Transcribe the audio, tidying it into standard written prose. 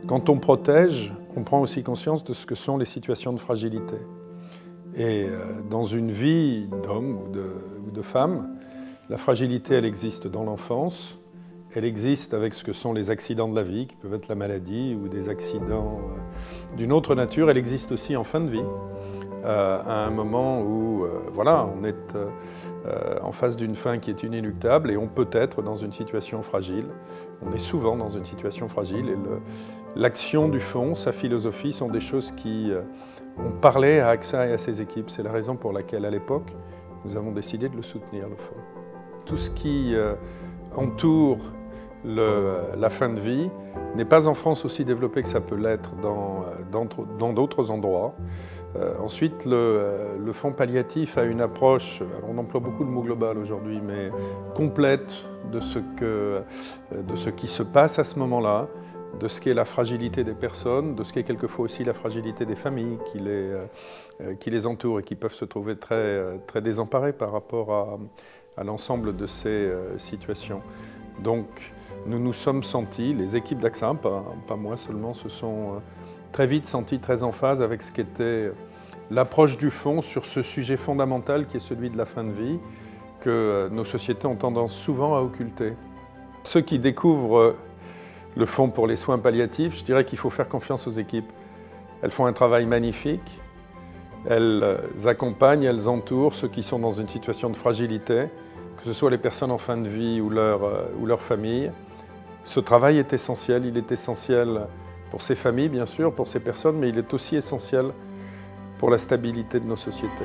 Quand on protège, on prend aussi conscience de ce que sont les situations de fragilité. Et dans une vie d'homme ou de femme, la fragilité, elle existe dans l'enfance, elle existe avec ce que sont les accidents de la vie, qui peuvent être la maladie ou des accidents d'une autre nature, elle existe aussi en fin de vie, à un moment où voilà, on est en face d'une fin qui est inéluctable et on peut être dans une situation fragile. On est souvent dans une situation fragile et l'action du fond, sa philosophie sont des choses qui ont parlé à AXA et à ses équipes. C'est la raison pour laquelle, à l'époque, nous avons décidé de le soutenir, le fond. Tout ce qui entoure la fin de vie n'est pas en France aussi développé que ça peut l'être dans d'autres endroits. Ensuite, le fonds palliatif a une approche, alors on emploie beaucoup le mot global aujourd'hui, mais complète de ce qui se passe à ce moment-là, de ce qu'est la fragilité des personnes, de ce qu'est quelquefois aussi la fragilité des familles qui les entourent et qui peuvent se trouver très désemparées par rapport à l'ensemble de ces situations. Donc, nous nous sommes sentis, les équipes d'AXA, pas moi seulement, se sont très vite sentis très en phase avec ce qu'était l'approche du fonds sur ce sujet fondamental qui est celui de la fin de vie, que nos sociétés ont tendance souvent à occulter. Ceux qui découvrent le fonds pour les soins palliatifs, je dirais qu'il faut faire confiance aux équipes. Elles font un travail magnifique, elles accompagnent, elles entourent ceux qui sont dans une situation de fragilité, que ce soit les personnes en fin de vie ou leur famille. Ce travail est essentiel, il est essentiel pour ces familles bien sûr, pour ces personnes, mais il est aussi essentiel pour la stabilité de nos sociétés.